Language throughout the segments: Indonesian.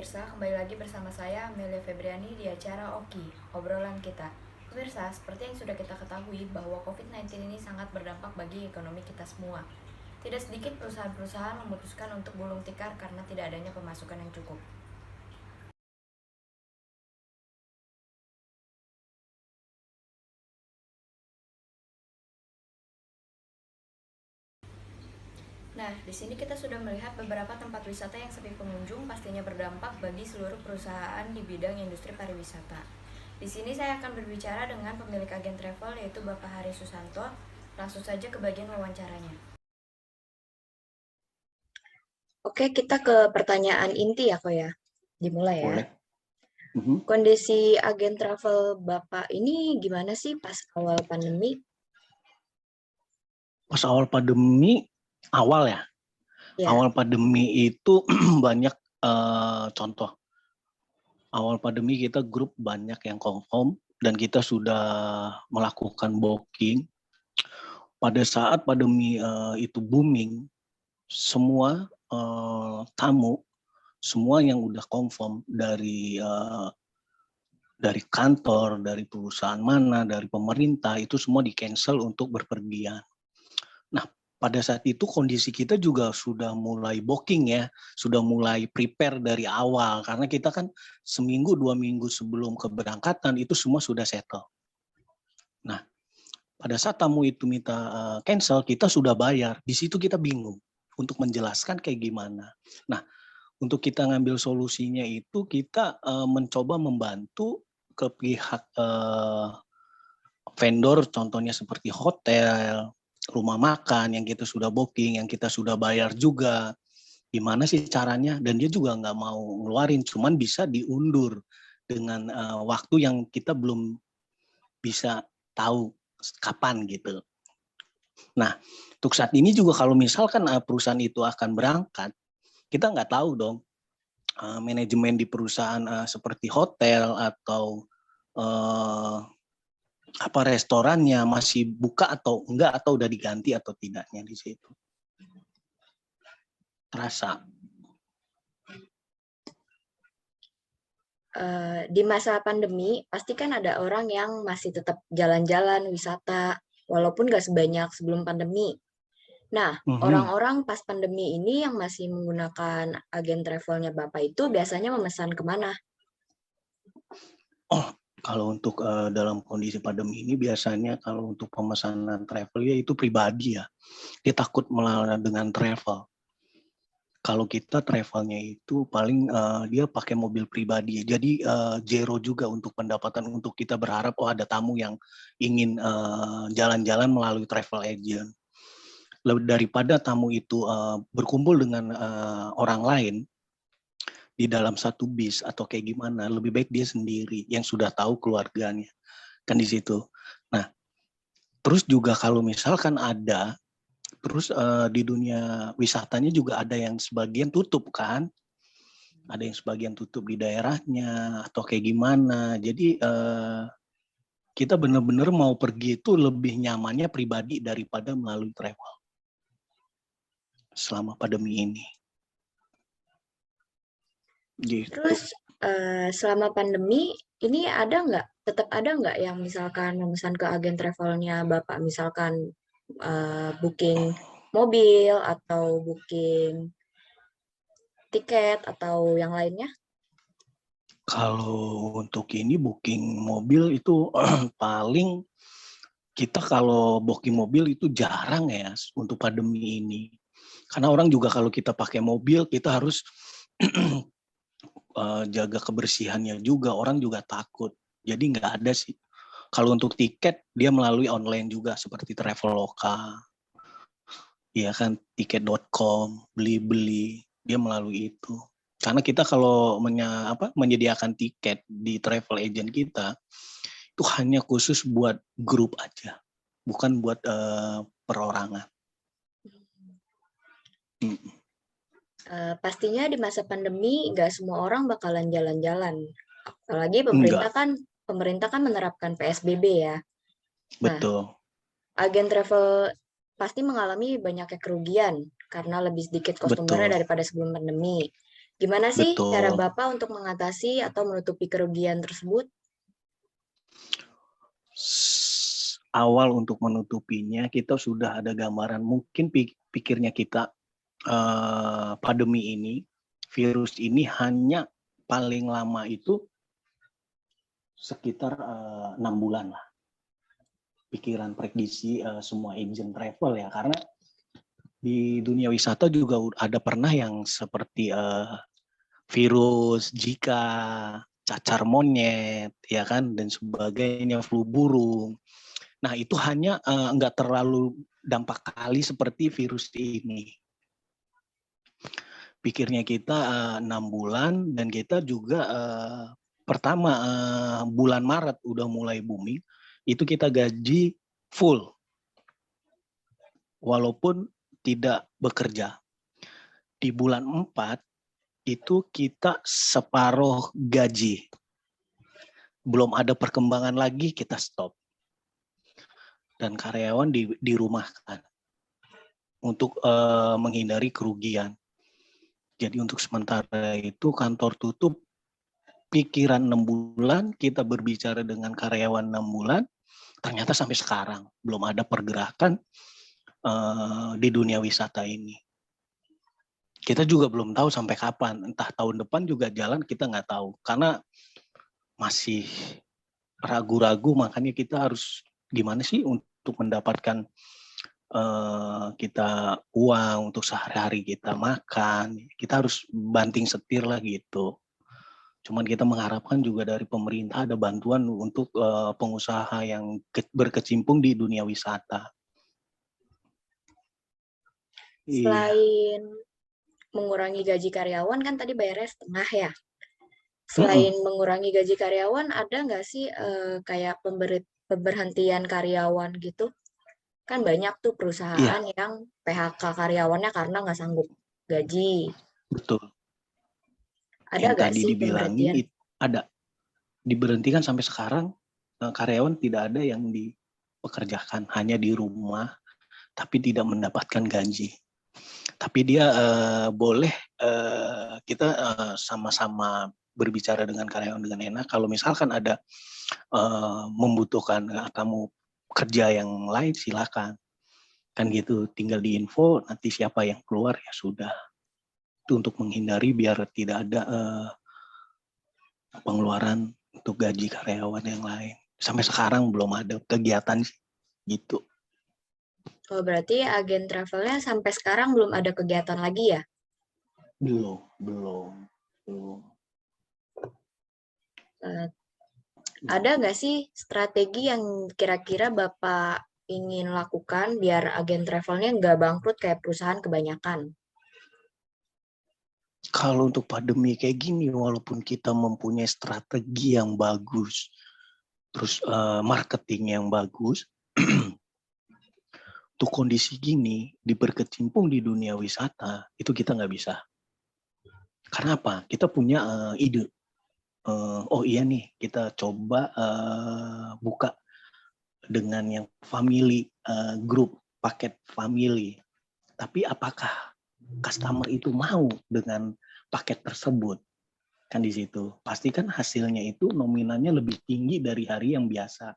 pemirsa, kembali lagi bersama saya Amelia Febriani di acara Oki, obrolan kita. Pemirsa, seperti yang sudah kita ketahui bahwa COVID-19 ini sangat berdampak bagi ekonomi kita semua. Tidak sedikit perusahaan-perusahaan memutuskan untuk gulung tikar karena tidak adanya pemasukan yang cukup. Nah, di sini kita sudah melihat beberapa tempat wisata yang sepi pengunjung pastinya berdampak bagi seluruh perusahaan di bidang industri pariwisata. Di sini saya akan berbicara dengan pemilik agen travel yaitu Bapak Hari Susanto. Langsung saja ke bagian wawancaranya. Oke, kita ke pertanyaan inti ya, kok ya. Dimulai ya. Boleh. Mhm. Kondisi agen travel Bapak ini gimana sih pas awal pandemi? Pas awal pandemi, awal ya. Ya, Awal pandemi itu banyak contoh. Awal pandemi kita grup banyak yang confirm dan kita sudah melakukan booking. Pada saat pandemi itu booming, semua tamu, semua yang udah confirm dari kantor, dari perusahaan mana, dari pemerintah, itu semua di-cancel untuk berpergian. Nah, pada saat itu kondisi kita juga sudah mulai booking ya, sudah mulai prepare dari awal, karena kita kan seminggu, 2 minggu sebelum keberangkatan itu semua sudah settle. Nah, pada saat tamu itu minta cancel, kita sudah bayar, di situ kita bingung untuk menjelaskan kayak gimana. Nah, untuk kita ngambil solusinya itu kita mencoba membantu ke pihak vendor, contohnya seperti hotel, rumah makan yang kita sudah booking, yang kita sudah bayar juga. Gimana sih caranya? Dan dia juga nggak mau ngeluarin, cuman bisa diundur dengan waktu yang kita belum bisa tahu kapan gitu. Nah, untuk saat ini juga kalau misalkan perusahaan itu akan berangkat, kita nggak tahu dong manajemen di perusahaan seperti hotel atau restorannya masih buka atau enggak, atau udah diganti atau tidaknya di situ. Terasa. Di masa pandemi pasti kan ada orang yang masih tetap jalan-jalan wisata walaupun nggak sebanyak sebelum pandemi. Nah, orang-orang pas pandemi ini yang masih menggunakan agen travelnya Bapak itu biasanya memesan kemana? Oh, kalau untuk dalam kondisi pandemi ini biasanya kalau untuk pemesanan travel ya itu pribadi ya. Dia takut melawan dengan travel. Kalau kita travelnya itu paling dia pakai mobil pribadi. Jadi zero juga untuk pendapatan, untuk kita berharap ada tamu yang ingin jalan-jalan melalui travel agent. Daripada tamu itu berkumpul dengan orang lain di dalam satu bis atau kayak gimana, lebih baik dia sendiri yang sudah tahu keluarganya, kan di situ. Nah, terus juga kalau misalkan ada, terus di dunia wisatanya juga ada yang sebagian tutup kan, ada yang sebagian tutup di daerahnya atau kayak gimana. Jadi kita benar-benar mau pergi itu lebih nyamannya pribadi daripada melalui travel selama pandemi ini. Gitu. Terus selama pandemi ini tetap ada nggak yang misalkan memesan ke agen travelnya Bapak, misalkan booking mobil atau booking tiket atau yang lainnya? Kalau untuk ini booking mobil itu paling kita kalau booking mobil itu jarang ya untuk pandemi ini. Karena orang juga kalau kita pakai mobil kita harus jaga kebersihannya juga, orang juga takut. Jadi nggak ada sih. Kalau untuk tiket dia melalui online juga seperti Traveloka, ya kan, tiket.com, beli-beli dia melalui itu. Karena kita kalau menyediakan tiket di travel agent kita itu hanya khusus buat grup aja, bukan buat perorangan. Pastinya di masa pandemi nggak semua orang bakalan jalan-jalan. Apalagi Enggak, pemerintah kan menerapkan PSBB ya. Nah, betul. agen travel pasti mengalami banyaknya kerugian karena lebih sedikit customer Betul. daripada sebelum pandemi. Gimana sih cara Betul. Bapak untuk mengatasi atau menutupi kerugian tersebut? Awal untuk menutupinya kita sudah ada gambaran, mungkin pikirnya kita pandemi ini, virus ini hanya paling lama itu sekitar 6 bulan lah. Pikiran prediksi semua agent travel ya, karena di dunia wisata juga ada pernah yang seperti virus Zika, cacar monyet, ya kan, dan sebagainya, flu burung. Nah itu hanya nggak terlalu dampak kali seperti virus ini. Pikirnya kita 6 bulan, dan kita juga pertama bulan Maret udah mulai booming, itu kita gaji full walaupun tidak bekerja. Di bulan 4 itu kita separuh gaji. Belum ada perkembangan lagi, kita stop. Dan karyawan dirumahkan untuk menghindari kerugian. Jadi untuk sementara itu kantor tutup, pikiran 6 bulan, kita berbicara dengan karyawan 6 bulan, ternyata sampai sekarang belum ada pergerakan di dunia wisata ini. Kita juga belum tahu sampai kapan, entah tahun depan juga jalan kita nggak tahu, karena masih ragu-ragu, makanya kita harus gimana sih untuk mendapatkan kita uang untuk sehari-hari kita makan, kita harus banting setir lah gitu. Cuman kita mengharapkan juga dari pemerintah ada bantuan untuk pengusaha yang berkecimpung di dunia wisata. Selain mengurangi gaji karyawan, kan tadi bayarnya setengah ya. Selain mengurangi gaji karyawan, ada nggak sih kayak pemberhentian karyawan gitu? Kan banyak tuh perusahaan Iya, yang PHK karyawannya karena nggak sanggup gaji. betul. Ada Yang nggak tadi sih dibilangin pemberhentian? ada, diberhentikan sampai sekarang karyawan tidak ada yang dipekerjakan, hanya di rumah tapi tidak mendapatkan gaji. Tapi dia boleh kita sama-sama berbicara dengan karyawan dengan enak. Kalau misalkan ada membutuhkan kamu kerja yang lain, silakan. Kan gitu, tinggal diinfo, nanti siapa yang keluar ya sudah. Itu untuk menghindari biar tidak ada pengeluaran untuk gaji karyawan yang lain. Sampai sekarang belum ada kegiatan gitu. Oh, berarti agen travelnya sampai sekarang belum ada kegiatan lagi ya? Belum. Eh, Ada nggak sih strategi yang kira-kira Bapak ingin lakukan biar agen travelnya nggak bangkrut kayak perusahaan kebanyakan? Kalau untuk pandemi kayak gini, walaupun kita mempunyai strategi yang bagus, terus marketing yang bagus, untuk kondisi gini, berkecimpung di dunia wisata, itu kita nggak bisa. Karena apa? Kita punya ide. Oh iya nih, kita coba buka dengan yang family group, paket family. Tapi apakah customer itu mau dengan paket tersebut? Kan di situ. Pasti kan hasilnya itu nominalnya lebih tinggi dari hari yang biasa.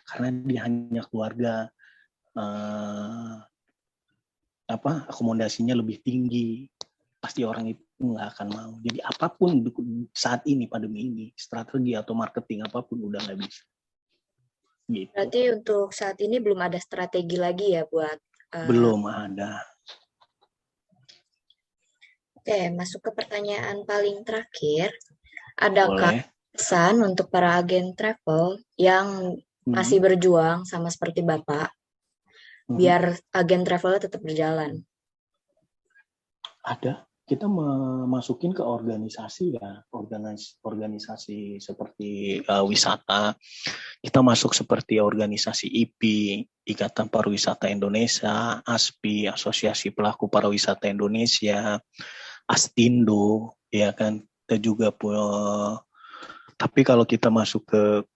Karena dia hanya keluarga, akomodasinya lebih tinggi. Pasti orang itu nggak akan mau. Jadi apapun saat ini pandemi ini, strategi atau marketing apapun udah nggak bisa. Gitu. Berarti untuk saat ini belum ada strategi lagi ya buat Belum ada. Oke, masuk ke pertanyaan paling terakhir. Adakah Boleh. pesan untuk para agen travel yang masih berjuang sama seperti Bapak, biar agen travelnya tetap berjalan? Ada. Kita masukin ke organisasi ya, organisasi seperti wisata. Kita masuk seperti organisasi IPI, Ikatan Pariwisata Indonesia, ASPI, Asosiasi Pelaku Pariwisata Indonesia, Astindo, ya kan. Kita juga punya. Tapi kalau kita masuk ke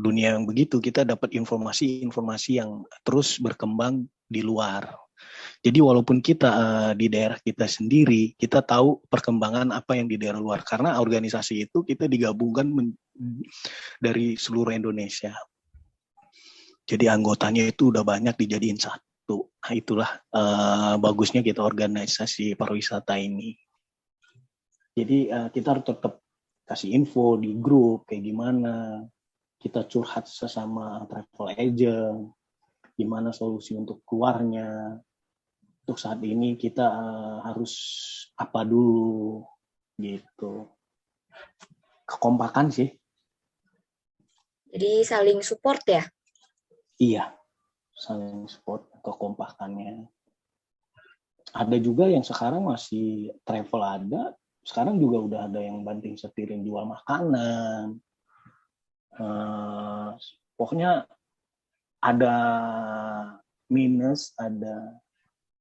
dunia yang begitu, kita dapat informasi yang terus berkembang di luar. Jadi walaupun kita di daerah kita sendiri, kita tahu perkembangan apa yang di daerah luar. Karena organisasi itu kita digabungkan dari seluruh Indonesia. Jadi anggotanya itu udah banyak dijadiin satu. Nah, itulah bagusnya kita organisasi pariwisata ini. Jadi kita harus tetap kasih info di grup kayak gimana. Kita curhat sesama travel agent, gimana solusi untuk keluarnya. Untuk saat ini kita harus apa dulu gitu. Kekompakan sih. Jadi saling support ya? Iya, saling support, kekompakannya. Ada juga yang sekarang masih travel ada, sekarang juga udah ada yang banting setirin jual makanan. Pokoknya ada minus, ada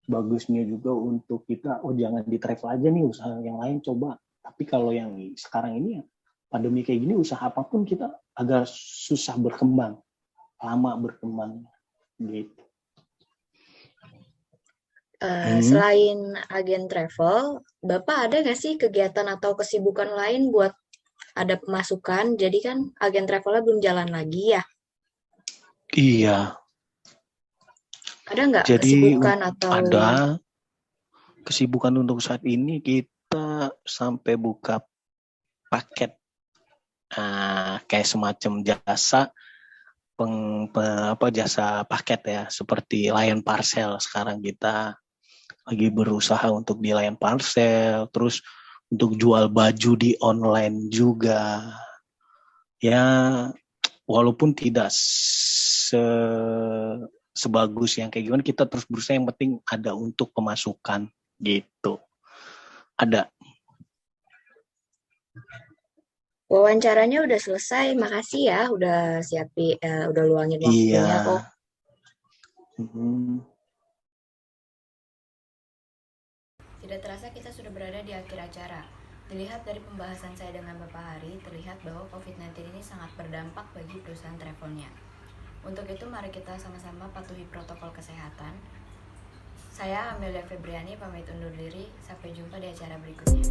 bagusnya juga untuk kita, oh jangan di travel aja nih, usaha yang lain coba. Tapi kalau yang sekarang ini ya, pandemi kayak gini, usaha apapun kita agak susah berkembang, lama berkembang gitu. Selain agen travel, Bapak ada nggak sih kegiatan atau kesibukan lain buat ada pemasukan? Jadi kan agen travelnya belum jalan lagi ya. Iya. Ada nggak Jadi kesibukan atau ada kesibukan untuk saat ini, kita sampai buka paket kayak semacam jasa jasa paket ya, seperti Lion Parcel. Sekarang kita lagi berusaha untuk di Lion Parcel, terus untuk jual baju di online juga. Ya, walaupun tidak sebagus yang kayak gimana, kita terus berusaha, yang penting ada untuk pemasukan gitu. Ada. wawancaranya udah selesai? Makasih ya udah udah luangin waktunya Iya. kok. Tidak terasa kita sudah berada di akhir acara. Dilihat dari pembahasan saya dengan Bapak Hari, terlihat bahwa COVID-19 ini sangat berdampak bagi perusahaan travelnya. Untuk itu mari kita sama-sama patuhi protokol kesehatan. Saya Amelia Febriani pamit undur diri, sampai jumpa di acara berikutnya.